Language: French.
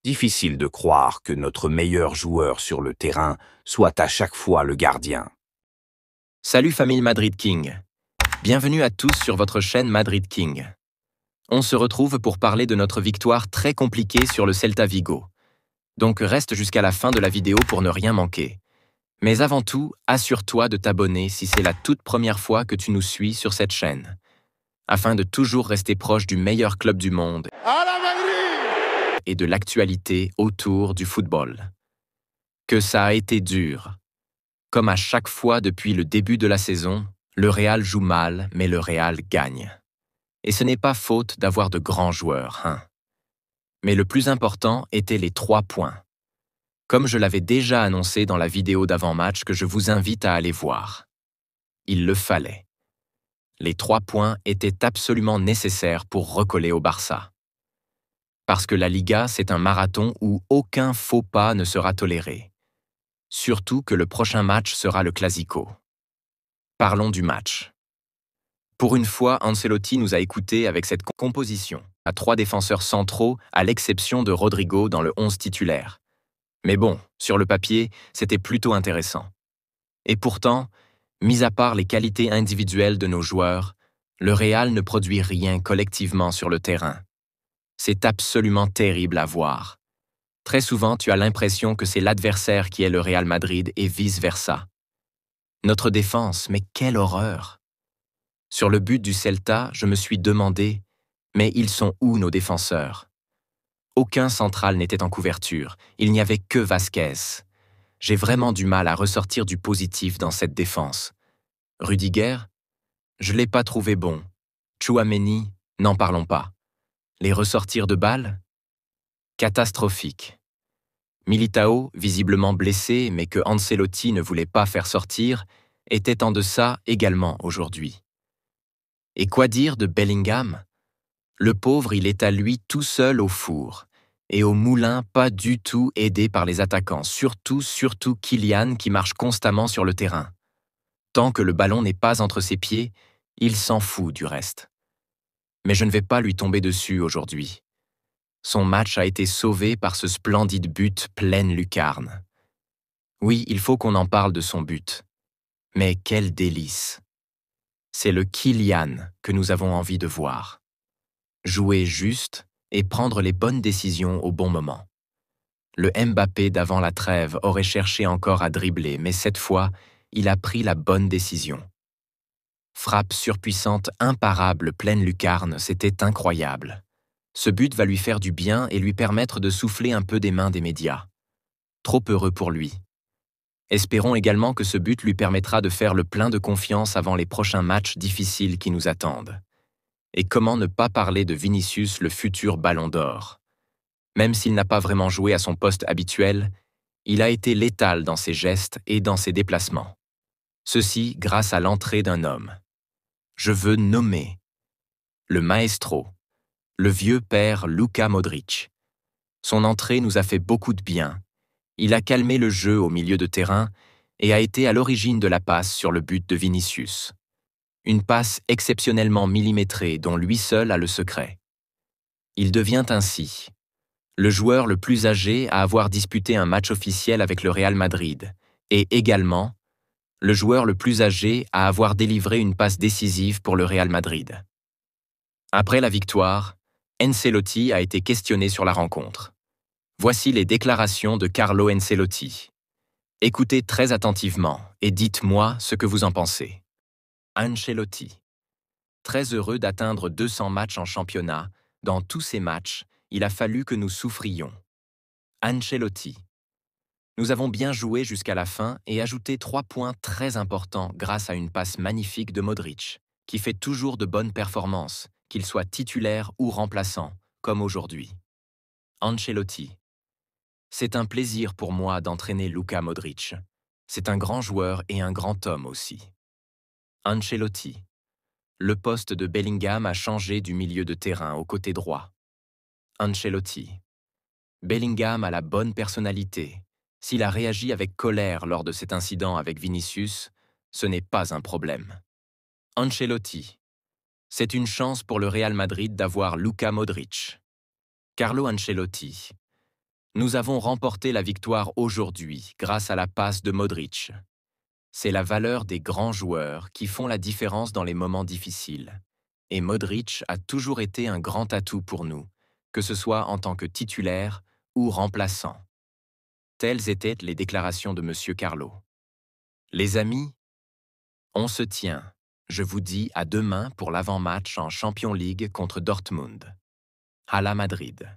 Difficile de croire que notre meilleur joueur sur le terrain soit à chaque fois le gardien. Salut famille Madrid King. Bienvenue à tous sur votre chaîne Madrid King. On se retrouve pour parler de notre victoire très compliquée sur le Celta Vigo. Donc reste jusqu'à la fin de la vidéo pour ne rien manquer. Mais avant tout, assure-toi de t'abonner si c'est la toute première fois que tu nous suis sur cette chaîne, afin de toujours rester proche du meilleur club du monde et de l'actualité autour du football. Que ça a été dur. Comme à chaque fois depuis le début de la saison, le Real joue mal, mais le Real gagne. Et ce n'est pas faute d'avoir de grands joueurs, hein. Mais le plus important était les 3 points. Comme je l'avais déjà annoncé dans la vidéo d'avant-match que je vous invite à aller voir. Il le fallait. Les 3 points étaient absolument nécessaires pour recoller au Barça. Parce que la Liga, c'est un marathon où aucun faux pas ne sera toléré. Surtout que le prochain match sera le Clasico. Parlons du match. Pour une fois, Ancelotti nous a écoutés avec cette composition, à 3 défenseurs centraux, à l'exception de Rodrigo dans le 11 titulaire. Mais bon, sur le papier, c'était plutôt intéressant. Et pourtant, mis à part les qualités individuelles de nos joueurs, le Real ne produit rien collectivement sur le terrain. C'est absolument terrible à voir. Très souvent, tu as l'impression que c'est l'adversaire qui est le Real Madrid et vice-versa. Notre défense, mais quelle horreur! Sur le but du Celta, je me suis demandé, mais ils sont où nos défenseurs? Aucun central n'était en couverture, il n'y avait que Vasquez. J'ai vraiment du mal à ressortir du positif dans cette défense. Rudiger? Je ne l'ai pas trouvé bon. Tchouaméni? N'en parlons pas. Les ressortir de balles? Catastrophique. Militao, visiblement blessé, mais que Ancelotti ne voulait pas faire sortir, était en deçà également aujourd'hui. Et quoi dire de Bellingham? Le pauvre, il est à lui tout seul au four. Et au moulin, pas du tout aidé par les attaquants, surtout Kylian qui marche constamment sur le terrain. Tant que le ballon n'est pas entre ses pieds, il s'en fout du reste. Mais je ne vais pas lui tomber dessus aujourd'hui. Son match a été sauvé par ce splendide but pleine lucarne. Oui, il faut qu'on en parle de son but. Mais quel délice! C'est le Kylian que nous avons envie de voir. Jouer juste et prendre les bonnes décisions au bon moment. Le Mbappé d'avant la trêve aurait cherché encore à dribbler, mais cette fois, il a pris la bonne décision. Frappe surpuissante, imparable, pleine lucarne, c'était incroyable. Ce but va lui faire du bien et lui permettre de souffler un peu des mains des médias. Trop heureux pour lui. Espérons également que ce but lui permettra de faire le plein de confiance avant les prochains matchs difficiles qui nous attendent. Et comment ne pas parler de Vinicius, le futur Ballon d'Or? Même s'il n'a pas vraiment joué à son poste habituel, il a été létal dans ses gestes et dans ses déplacements. Ceci grâce à l'entrée d'un homme. Je veux nommer le maestro, le vieux père Luka Modric. Son entrée nous a fait beaucoup de bien. Il a calmé le jeu au milieu de terrain et a été à l'origine de la passe sur le but de Vinicius. Une passe exceptionnellement millimétrée dont lui seul a le secret. Il devient ainsi le joueur le plus âgé à avoir disputé un match officiel avec le Real Madrid et également le joueur le plus âgé à avoir délivré une passe décisive pour le Real Madrid. Après la victoire, Ancelotti a été questionné sur la rencontre. Voici les déclarations de Carlo Ancelotti. Écoutez très attentivement et dites-moi ce que vous en pensez. Ancelotti. Très heureux d'atteindre 200 matchs en championnat. Dans tous ces matchs, il a fallu que nous souffrions. Ancelotti. Nous avons bien joué jusqu'à la fin et ajouté 3 points très importants grâce à une passe magnifique de Modric, qui fait toujours de bonnes performances, qu'il soit titulaire ou remplaçant, comme aujourd'hui. Ancelotti. C'est un plaisir pour moi d'entraîner Luka Modric. C'est un grand joueur et un grand homme aussi. Ancelotti. Le poste de Bellingham a changé du milieu de terrain au côté droit. Ancelotti. Bellingham a la bonne personnalité. S'il a réagi avec colère lors de cet incident avec Vinicius, ce n'est pas un problème. Ancelotti. C'est une chance pour le Real Madrid d'avoir Luka Modric. Carlo Ancelotti. Nous avons remporté la victoire aujourd'hui grâce à la passe de Modric. C'est la valeur des grands joueurs qui font la différence dans les moments difficiles. Et Modric a toujours été un grand atout pour nous, que ce soit en tant que titulaire ou remplaçant. Telles étaient les déclarations de M. Carlo. Les amis, on se tient. Je vous dis à demain pour l'avant-match en Champions League contre Dortmund. Hala Madrid.